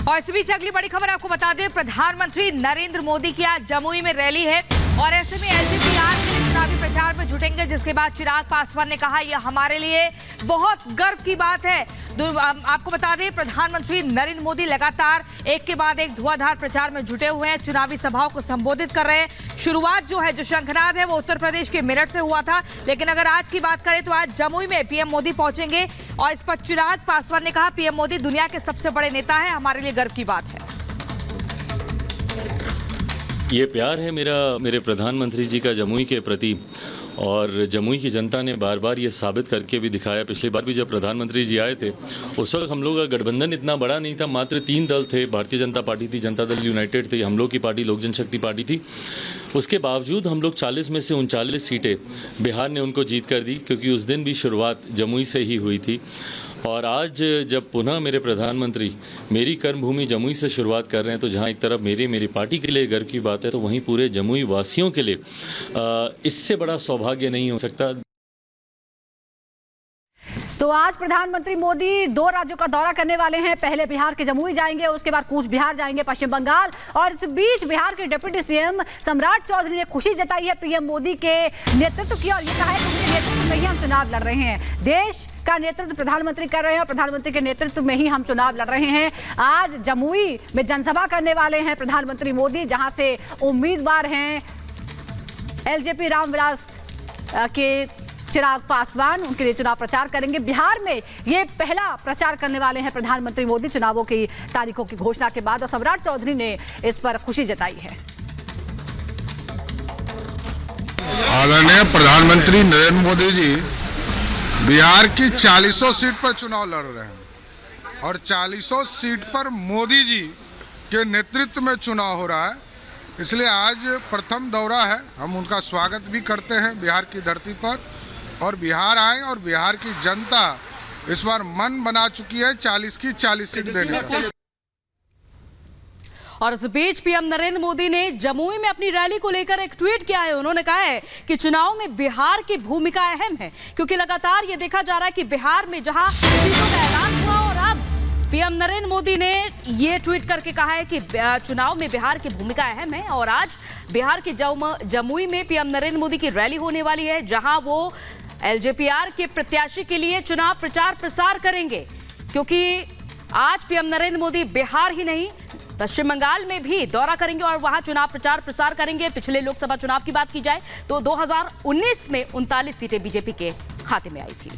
और इस बीच अगली बड़ी खबर आपको बता दें, प्रधानमंत्री नरेंद्र मोदी की आज जमुई में रैली है और ऐसे में एलजेपी चुनावी प्रचार में जुटेंगे, जिसके बाद चिराग पासवान ने कहा यह हमारे लिए बहुत गर्व की बात है। आपको बता दें, प्रधानमंत्री नरेंद्र मोदी लगातार एक के बाद एक धुआंधार प्रचार में जुटे हुए हैं, चुनावी सभाओं को संबोधित कर रहे हैं। शुरुआत जो है, जो शंखनाद है, वो उत्तर प्रदेश के मेरठ से हुआ था, लेकिन अगर आज की बात करें तो आज जमुई में पीएम मोदी पहुंचेंगे और इस पर चिराग पासवान ने कहा पीएम मोदी दुनिया के सबसे बड़े नेता है, हमारे लिए गर्व की बात है। ये प्यार है मेरे प्रधानमंत्री जी का जमुई के प्रति, और जमुई की जनता ने बार बार ये साबित करके भी दिखाया। पिछली बार भी जब प्रधानमंत्री जी आए थे, उस वक्त हम लोग का गठबंधन इतना बड़ा नहीं था, मात्र 3 दल थे, भारतीय जनता पार्टी थी, जनता दल यूनाइटेड थी, हम लोग की पार्टी लोक जनशक्ति पार्टी थी। उसके बावजूद हम लोग 40 में से 39 सीटें बिहार ने उनको जीत कर दी, क्योंकि उस दिन भी शुरुआत जमुई से ही हुई थी। और आज जब पुनः मेरे प्रधानमंत्री मेरी कर्मभूमि जमुई से शुरुआत कर रहे हैं, तो जहां एक तरफ मेरी पार्टी के लिए गर्व की बात है, तो वहीं पूरे जमुई वासियों के लिए इससे बड़ा सौभाग्य नहीं हो सकता। तो आज प्रधानमंत्री मोदी 2 राज्यों का दौरा करने वाले हैं। पहले बिहार के जमुई जाएंगे, उसके बाद कूच बिहार जाएंगे, पश्चिम बंगाल। और इस बीच बिहार के डिप्टी सीएम सम्राट चौधरी ने खुशी जताई है पीएम मोदी के नेतृत्व की और ये कहा है कि उनके नेतृत्व में ही हम चुनाव लड़ रहे हैं। देश का नेतृत्व प्रधानमंत्री कर रहे हैं और प्रधानमंत्री के नेतृत्व में ही हम चुनाव लड़ रहे हैं। आज जमुई में जनसभा करने वाले हैं प्रधानमंत्री मोदी, जहां से उम्मीदवार हैं एलजेपी रामविलास के चिराग पासवान, उनके लिए चुनाव प्रचार करेंगे। बिहार में ये पहला प्रचार करने वाले हैं प्रधानमंत्री मोदी चुनावों की तारीखों की घोषणा के बाद, और सम्राट चौधरी ने इस पर खुशी जताई है। आदरणीय प्रधानमंत्री नरेंद्र मोदी जी बिहार की 40 सीट पर चुनाव लड़ रहे हैं और 40 सीट पर मोदी जी के नेतृत्व में चुनाव हो रहा है, इसलिए आज प्रथम दौरा है। हम उनका स्वागत भी करते हैं बिहार की धरती पर, और बिहार आए और बिहार की जनता इस बार मन बना चुकी है 40 की 40 सीट देने का। और इस बीच पीएम नरेंद्र मोदी ने जमुई में अपनी रैली को लेकर एक ट्वीट किया है। उन्होंने कहा है कि चुनाव में बिहार की भूमिका अहम है, क्योंकि लगातार ये देखा जा रहा है कि बिहार में जहां सीटों का ऐलान हुआ और अब पीएम नरेंद्र मोदी ने ये ट्वीट करके कहा है कि चुनाव में बिहार की भूमिका अहम है। और आज बिहार के जमुई में पीएम नरेंद्र मोदी की रैली होने वाली है, जहां वो एलजेपीआर के प्रत्याशी के लिए चुनाव प्रचार प्रसार करेंगे, क्योंकि आज पीएम नरेंद्र मोदी बिहार ही नहीं पश्चिम बंगाल में भी दौरा करेंगे और वहां चुनाव प्रचार प्रसार करेंगे। पिछले लोकसभा चुनाव की बात की जाए तो 2019 में 39 सीटें बीजेपी के खाते में आई थी।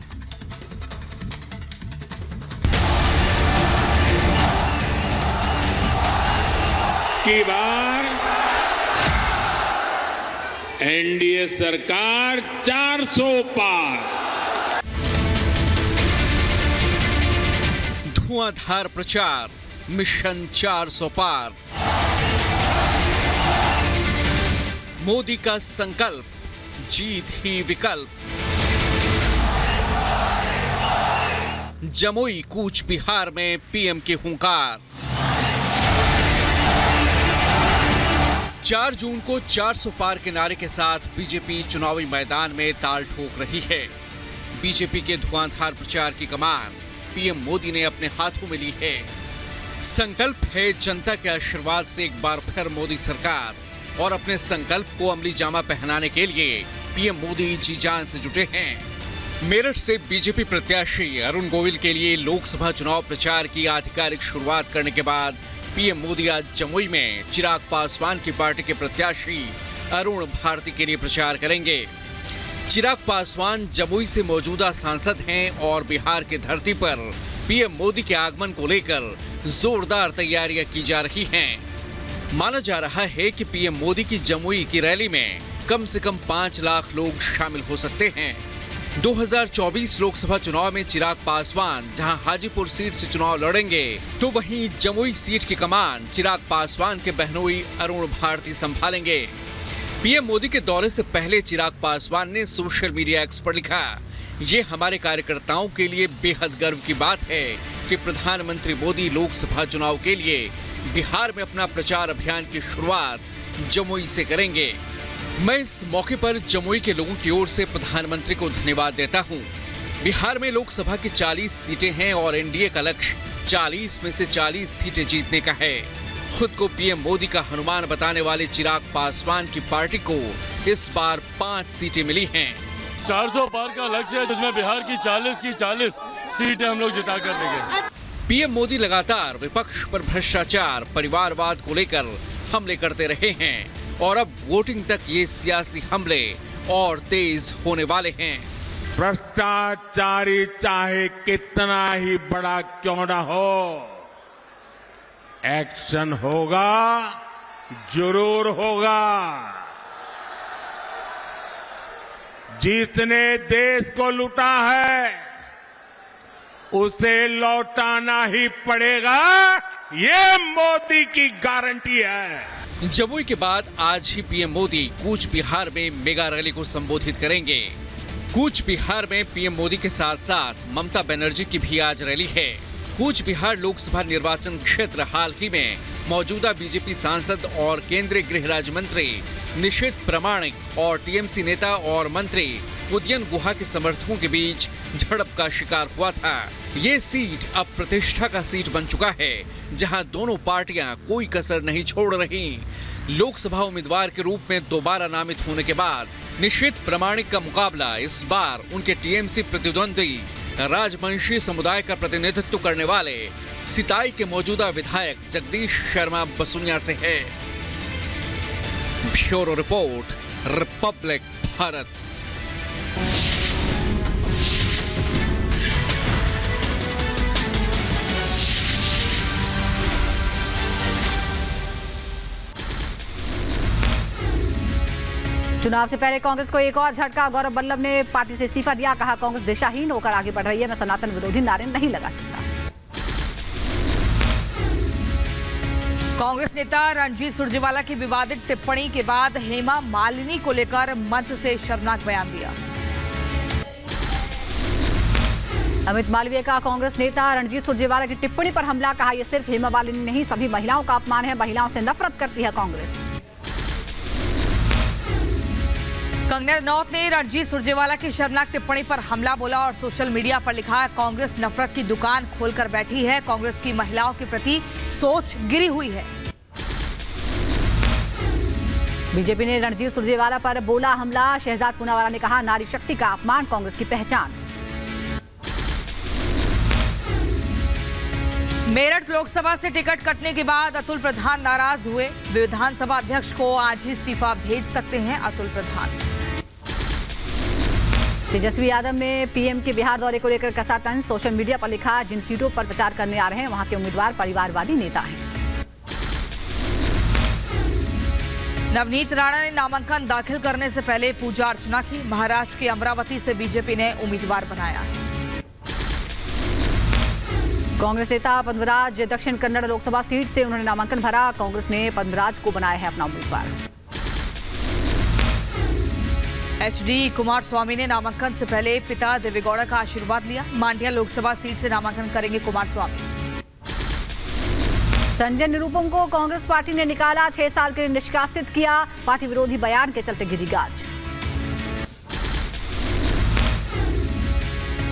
की बार एनडीए सरकार 400 पार। धुआंधार प्रचार, मिशन 400 पार। मोदी का संकल्प, जीत ही विकल्प। जमुई कूच बिहार में पीएम की हुंकार। 4 जून को 400 पार के नारे के साथ बीजेपी चुनावी मैदान में ताल ठोक रही है। बीजेपी के धुआंधार प्रचार की कमान पीएम मोदी ने अपने हाथों में ली है। संकल्प है जनता के आशीर्वाद से एक बार फिर मोदी सरकार, और अपने संकल्प को अमली जामा पहनाने के लिए पीएम मोदी जी जान से जुटे हैं। मेरठ से बीजेपी प्रत्याशी अरुण गोविल के लिए लोकसभा चुनाव प्रचार की आधिकारिक शुरुआत करने के बाद पीएम मोदी आज जमुई में चिराग पासवान की पार्टी के प्रत्याशी अरुण भारती के लिए प्रचार करेंगे। चिराग पासवान जमुई से मौजूदा सांसद हैं और बिहार की धरती पर पीएम मोदी के आगमन को लेकर जोरदार तैयारियां की जा रही हैं। माना जा रहा है कि पीएम मोदी की जमुई की रैली में कम से कम 5 लाख लोग शामिल हो सकते हैं। 2024 लोकसभा चुनाव में चिराग पासवान जहां हाजीपुर सीट से चुनाव लड़ेंगे, तो वहीं जमुई सीट की कमान चिराग पासवान के बहनोई अरुण भारती संभालेंगे। पीएम मोदी के दौरे से पहले चिराग पासवान ने सोशल मीडिया एक्स पर लिखा, ये हमारे कार्यकर्ताओं के लिए बेहद गर्व की बात है कि प्रधानमंत्री मोदी लोकसभा चुनाव के लिए बिहार में अपना प्रचार अभियान की शुरुआत जमुई से करेंगे। मैं इस मौके पर जमुई के लोगों की ओर से प्रधानमंत्री को धन्यवाद देता हूं। बिहार में लोकसभा की 40 सीटें हैं और एनडीए का लक्ष्य 40 में से 40 सीटें जीतने का है। खुद को पीएम मोदी का हनुमान बताने वाले चिराग पासवान की पार्टी को इस बार 5 सीटें मिली हैं। 400 पार का लक्ष्य है, जिसमें बिहार की 40 सीटें हम लोग जिता कर देंगे। पीएम मोदी लगातार विपक्ष पर भ्रष्टाचार, परिवारवाद को लेकर हमले करते रहे हैं और अब वोटिंग तक ये सियासी हमले और तेज होने वाले हैं। भ्रष्टाचारी चाहे कितना ही बड़ा क्यों ना हो, एक्शन होगा, जरूर होगा। जिसने देश को लूटा है उसे लौटाना ही पड़ेगा, ये मोदी की गारंटी है। जमुई के बाद आज ही पीएम मोदी कूच बिहार में मेगा रैली को संबोधित करेंगे। कूच बिहार में पीएम मोदी के साथ साथ ममता बनर्जी की भी आज रैली है। कूच बिहार लोकसभा निर्वाचन क्षेत्र हाल ही में मौजूदा बीजेपी सांसद और केंद्रीय गृह राज्य मंत्री निशित प्रामाणिक और टीएमसी नेता और मंत्री उदयन गुहा के समर्थकों के बीच झड़प का शिकार हुआ था। ये सीट अब प्रतिष्ठा का सीट बन चुका है, जहां दोनों पार्टियां कोई कसर नहीं छोड़ रही। लोकसभा उम्मीदवार के रूप में दोबारा नामित होने के बाद निशित प्रामाणिक का मुकाबला इस बार उनके टीएमसी प्रतिद्वंदी राजवंशी समुदाय का प्रतिनिधित्व करने वाले सिताई के मौजूदा विधायक जगदीश शर्मा बसुनिया से है। Bureau report, Republic Bharat. चुनाव से पहले कांग्रेस को एक और झटका। गौरव वल्लभ ने पार्टी से इस्तीफा दिया। कहा, कांग्रेस दिशाहीन होकर आगे बढ़ रही है, मैं सनातन विरोधी नारे नहीं लगा सकता। कांग्रेस नेता रणजीत सुरजेवाला की विवादित टिप्पणी के बाद हेमा मालिनी को लेकर मंच से शर्मनाक बयान दिया। अमित मालवीय का कांग्रेस नेता रणजीत सुरजेवाला की टिप्पणी पर हमला। कहा, यह सिर्फ हेमा मालिनी नहीं, सभी महिलाओं का अपमान है। महिलाओं से नफरत करती है कांग्रेस। कंगना रनौत ने रणजीत सुरजेवाला की शर्मनाक टिप्पणी पर हमला बोला और सोशल मीडिया पर लिखा, कांग्रेस नफरत की दुकान खोलकर बैठी है, कांग्रेस की महिलाओं के प्रति सोच गिरी हुई है। बीजेपी ने रणजीत सुरजेवाला पर बोला हमला। शहजाद पूनावाला ने कहा, नारी शक्ति का अपमान कांग्रेस की पहचान। मेरठ लोकसभा से टिकट कटने के बाद अतुल प्रधान नाराज हुए। विधानसभा अध्यक्ष को आज ही इस्तीफा भेज सकते हैं अतुल प्रधान। तेजस्वी यादव ने पीएम के बिहार दौरे को लेकर कसा तंज। सोशल मीडिया पर लिखा, जिन सीटों पर प्रचार करने आ रहे हैं वहां के उम्मीदवार परिवारवादी नेता हैं। नवनीत राणा ने नामांकन दाखिल करने से पहले पूजा अर्चना की। महाराष्ट्र की अमरावती से बीजेपी ने उम्मीदवार बनाया है। कांग्रेस नेता पद्मराज दक्षिण कन्नड़ लोकसभा सीट से उन्होंने नामांकन भरा। कांग्रेस ने पद्मराज को बनाया है अपना उम्मीदवार। एचडी कुमारस्वामी ने नामांकन से पहले पिता देवेगौड़ा का आशीर्वाद लिया। मांड्या लोकसभा सीट से नामांकन करेंगे कुमारस्वामी। संजय निरुपम को कांग्रेस पार्टी ने निकाला, 6 साल के लिए निष्कासित किया। पार्टी विरोधी बयान के चलते गिरी गाज।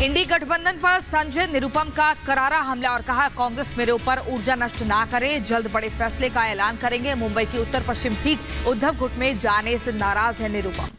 इंडी गठबंधन पर संजय निरुपम का करारा हमला और कहा, कांग्रेस मेरे ऊपर ऊर्जा नष्ट ना करे, जल्द बड़े फैसले का ऐलान करेंगे। मुंबई की उत्तर पश्चिम सीट उद्धव गुट में जाने से नाराज है निरुपम।